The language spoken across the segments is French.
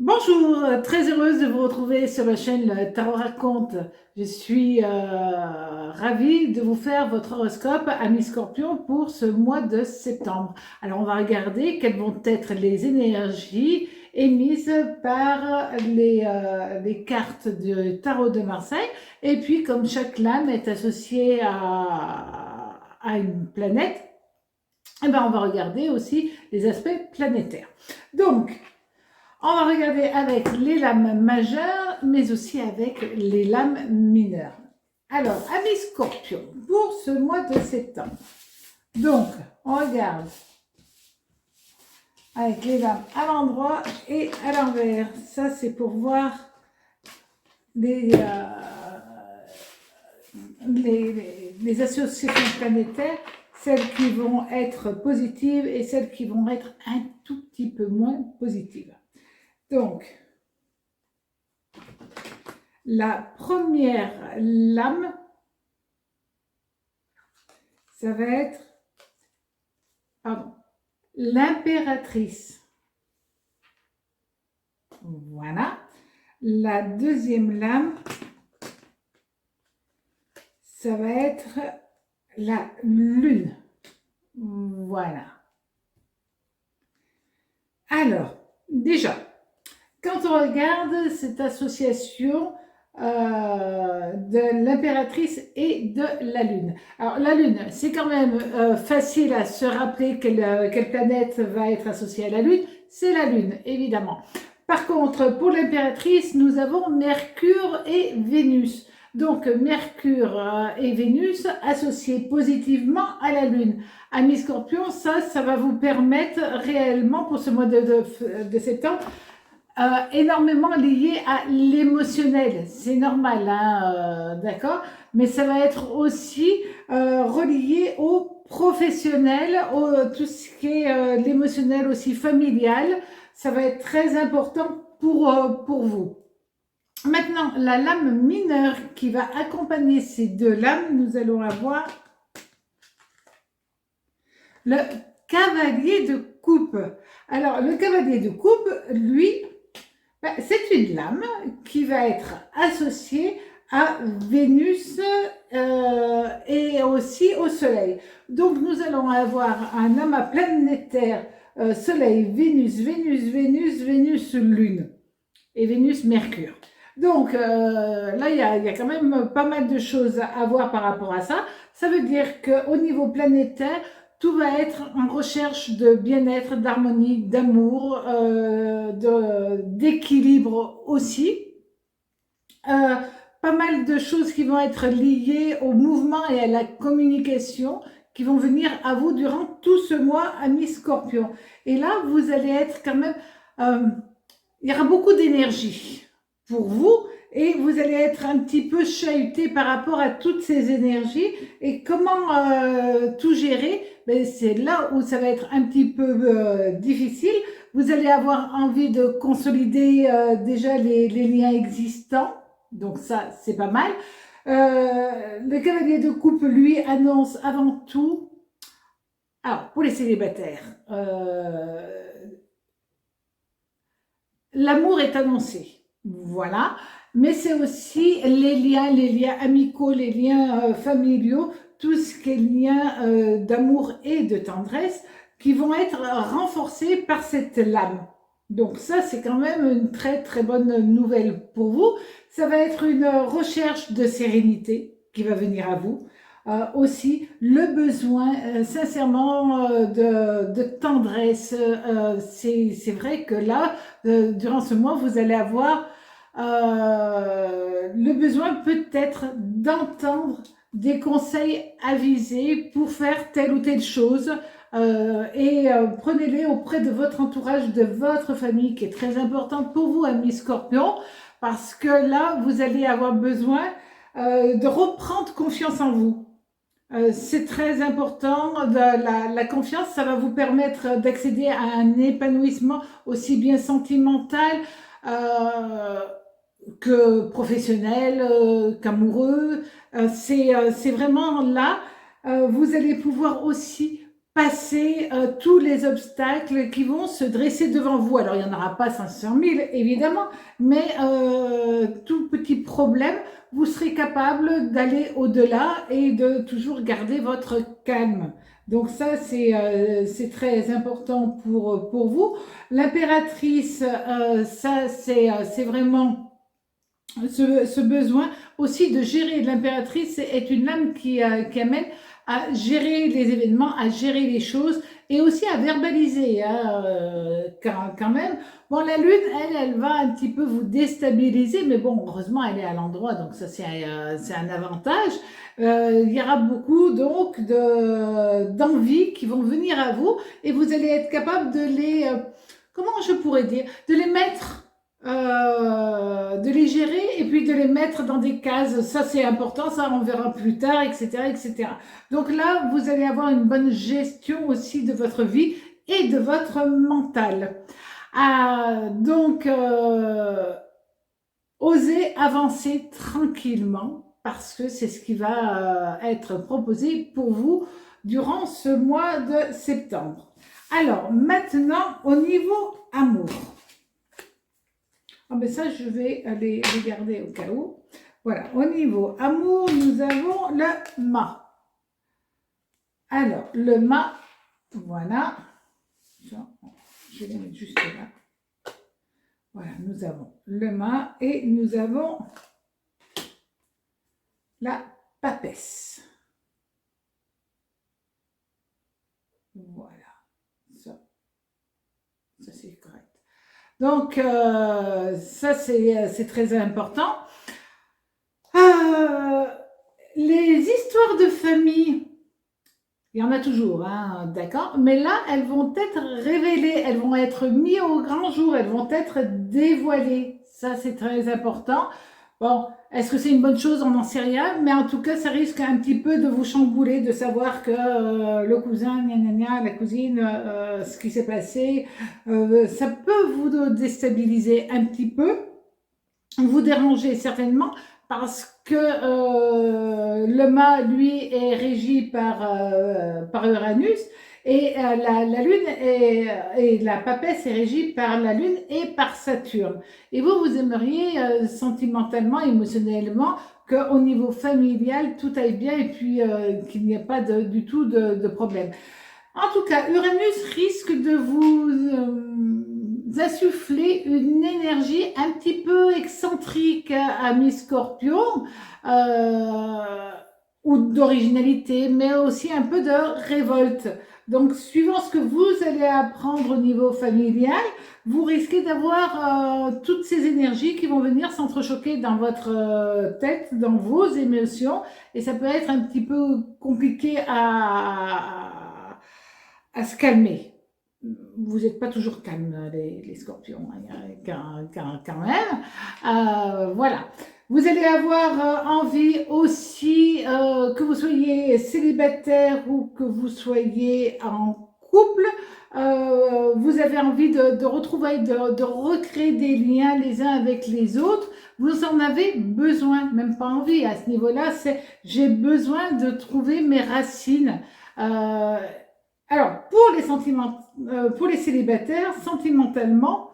Bonjour, très heureuse de vous retrouver sur la chaîne Le Tarot Raconte. Je suis ravie de vous faire votre horoscope Amis Scorpion pour ce mois de septembre. Alors on va regarder quelles vont être les énergies émises par les cartes du Tarot de Marseille. Et puis comme chaque lame est associée à une planète, eh ben, on va regarder aussi les aspects planétaires. Donc, on va regarder avec les lames majeures, mais aussi avec les lames mineures. Alors, amis scorpions, pour ce mois de septembre, donc, on regarde avec les lames à l'endroit et à l'envers. Ça, c'est pour voir les, les associations planétaires, celles qui vont être positives et celles qui vont être un tout petit peu moins positives. Donc, la première lame, ça va être l'impératrice. Voilà. La deuxième lame, ça va être la lune. Voilà. Alors, déjà, quand on regarde cette association de l'impératrice et de la lune. Alors la lune, c'est quand même facile à se rappeler quelle planète va être associée à la lune. C'est la lune, évidemment. Par contre, pour l'impératrice, nous avons Mercure et Vénus. Donc Mercure et Vénus associés positivement à la lune. Amis Scorpion, ça va vous permettre réellement pour ce mois de septembre énormément lié à l'émotionnel. C'est normal, hein, d'accord? Mais ça va être aussi relié au professionnel, tout ce qui est l'émotionnel aussi familial. Ça va être très important pour vous. Maintenant, la lame mineure qui va accompagner ces deux lames, nous allons avoir le cavalier de coupe. Alors, le cavalier de coupe, lui, c'est une lame qui va être associée à Vénus et aussi au Soleil. Donc nous allons avoir un amas planétaire Soleil, Vénus, Vénus, Vénus, Vénus, Lune et Vénus, Mercure. Donc là, il y a quand même pas mal de choses à voir par rapport à ça. Ça veut dire qu'au niveau planétaire, tout va être en recherche de bien-être, d'harmonie, d'amour, d'équilibre aussi. Pas mal de choses qui vont être liées au mouvement et à la communication qui vont venir à vous durant tout ce mois, amis Scorpion. Et là, vous allez être quand même... il y aura beaucoup d'énergie pour vous et vous allez être un petit peu chahuté par rapport à toutes ces énergies. Et comment tout gérer? Ben, c'est là où ça va être un petit peu difficile. Vous allez avoir envie de consolider déjà les liens existants. Donc ça, c'est pas mal. Le cavalier de coupe, lui, annonce avant tout... Alors, pour les célibataires, l'amour est annoncé, voilà, mais c'est aussi les liens amicaux, les liens familiaux, tout ce qui est lien d'amour et de tendresse qui vont être renforcés par cette lame. Donc ça, c'est quand même une très très bonne nouvelle pour vous. Ça va être une recherche de sérénité qui va venir à vous. Aussi le besoin sincèrement de tendresse. C'est vrai que là, durant ce mois, vous allez avoir le besoin peut-être d'entendre des conseils avisés pour faire telle ou telle chose. Prenez-les auprès de votre entourage, de votre famille, qui est très importante pour vous, amis Scorpion, parce que là, vous allez avoir besoin de reprendre confiance en vous. C'est très important, la confiance, ça va vous permettre d'accéder à un épanouissement aussi bien sentimental euh, que professionnel, qu'amoureux. C'est vraiment là, vous allez pouvoir aussi passer tous les obstacles qui vont se dresser devant vous. Alors, il n'y en aura pas 500 000, évidemment, mais tout petit problème, vous serez capable d'aller au-delà et de toujours garder votre calme. Donc ça, c'est très important pour vous. L'impératrice, ça, c'est vraiment ce besoin aussi de gérer. L'impératrice est une âme qui amène à gérer les événements, à gérer les choses et aussi à verbaliser hein, quand même. Bon, la lune, elle va un petit peu vous déstabiliser, mais bon, heureusement, elle est à l'endroit, donc ça, c'est un avantage. Il y aura beaucoup donc d'envies qui vont venir à vous et vous allez être capable de les, comment je pourrais dire, de les mettre de les gérer et puis de les mettre dans des cases. Ça, c'est important, ça, on verra plus tard, etc., etc. Donc là, vous allez avoir une bonne gestion aussi de votre vie et de votre mental. Donc, osez avancer tranquillement parce que c'est ce qui va être proposé pour vous durant ce mois de septembre. Alors, maintenant, au niveau amour. Ah ben ça, je vais aller regarder au cas où. Voilà, au niveau amour, nous avons le mât. Alors, le mât, voilà. Je vais le mettre juste là. Voilà, nous avons le mât et nous avons la papesse. Voilà, ça c'est correct. Donc, ça c'est très important. Les histoires de famille, il y en a toujours, hein, d'accord, mais là, elles vont être révélées, elles vont être mises au grand jour, elles vont être dévoilées. Ça, c'est très important. Bon, est-ce que c'est une bonne chose? On n'en sait rien, mais en tout cas, ça risque un petit peu de vous chambouler, de savoir que le cousin, gna gna gna, la cousine, ce qui s'est passé, ça peut vous déstabiliser un petit peu, vous déranger certainement, parce que le mât, lui, est régi par Uranus, et la Lune et la papesse est régie par la Lune et par Saturne. Et vous aimeriez sentimentalement, émotionnellement, qu'au niveau familial, tout aille bien et puis qu'il n'y ait pas du tout de problème. En tout cas, Uranus risque de vous insuffler une énergie un petit peu excentrique à mi-scorpion, ou d'originalité, mais aussi un peu de révolte. Donc, suivant ce que vous allez apprendre au niveau familial, vous risquez d'avoir toutes ces énergies qui vont venir s'entrechoquer dans votre tête, dans vos émotions, et ça peut être un petit peu compliqué à se calmer. Vous n'êtes pas toujours calme, les scorpions, hein, quand même. Voilà. Vous allez avoir envie aussi, que vous soyez célibataire ou que vous soyez en couple, vous avez envie de retrouver, de recréer des liens les uns avec les autres. Vous en avez besoin, même pas envie. À ce niveau-là, c'est j'ai besoin de trouver mes racines. Alors, pour les célibataires, sentimentalement,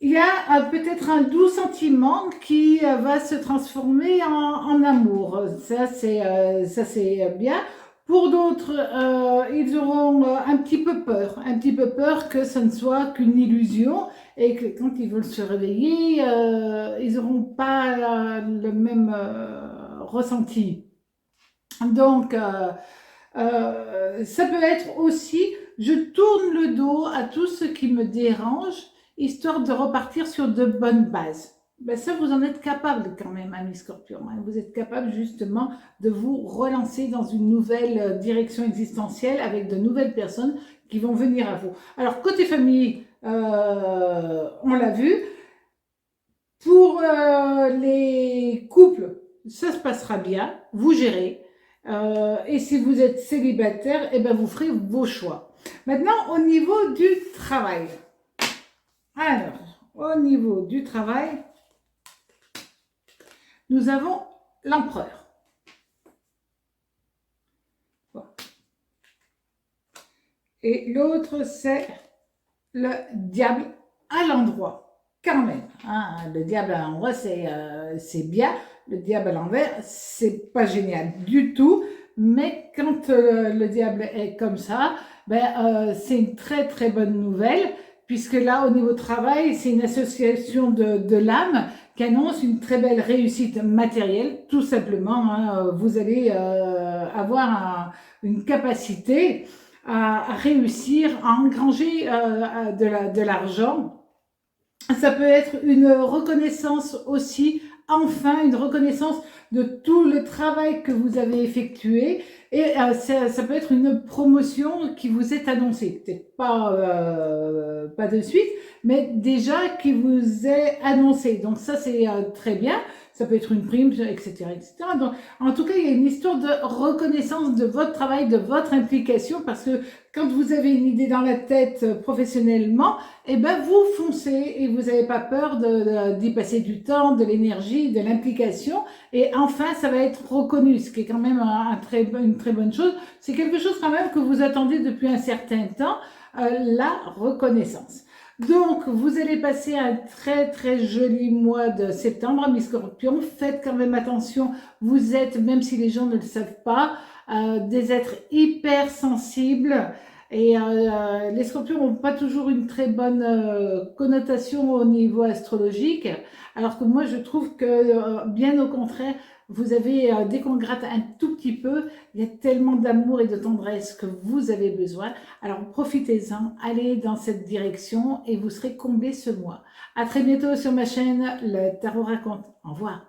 il y a peut-être un doux sentiment qui va se transformer en amour. Ça, c'est bien. Pour d'autres, ils auront un petit peu peur que ce ne soit qu'une illusion et que quand ils veulent se réveiller, ils n'auront pas le même ressenti. Donc, ça peut être aussi, je tourne le dos à tout ce qui me dérange, histoire de repartir sur de bonnes bases. Ben ça, vous en êtes capable quand même, ami Scorpion. Hein. Vous êtes capable justement de vous relancer dans une nouvelle direction existentielle avec de nouvelles personnes qui vont venir à vous. Alors, côté famille, on l'a vu. Pour les couples, ça se passera bien, vous gérez. Et si vous êtes célibataire, eh ben vous ferez vos choix. Maintenant, au niveau du travail. Alors, au niveau du travail, nous avons l'empereur. Bon. Et l'autre, c'est le diable à l'endroit, quand même. Hein. Le diable à l'endroit, c'est bien. Le diable à l'envers, c'est pas génial du tout. Mais quand le diable est comme ça, c'est une très très bonne nouvelle, puisque là, au niveau travail, c'est une association de l'âme qui annonce une très belle réussite matérielle, tout simplement. Hein. Vous allez avoir une capacité à réussir à engranger de l'argent. Ça peut être une reconnaissance aussi, enfin une reconnaissance de tout le travail que vous avez effectué, et ça peut être une promotion qui vous est annoncée, peut-être pas de suite, mais déjà qui vous est annoncée. Donc ça c'est très bien, ça peut être une prime, etc., etc. Donc en tout cas il y a une histoire de reconnaissance de votre travail, de votre implication, parce que quand vous avez une idée dans la tête professionnellement, eh ben vous foncez et vous n'avez pas peur d'y passer du temps, de l'énergie, de l'implication, et enfin ça va être reconnu, ce qui est quand même une très bonne chose. C'est quelque chose quand même que vous attendez depuis un certain temps, la reconnaissance. Donc, vous allez passer un très très joli mois de septembre, mes scorpions. Faites quand même attention, vous êtes, même si les gens ne le savent pas, des êtres hyper sensibles. Et les scorpions n'ont pas toujours une très bonne connotation au niveau astrologique, alors que moi je trouve que bien au contraire, vous avez, dès qu'on gratte un tout petit peu, il y a tellement d'amour et de tendresse que vous avez besoin. Alors profitez-en, allez dans cette direction et vous serez comblés ce mois. À très bientôt sur ma chaîne, le Tarot raconte. Au revoir.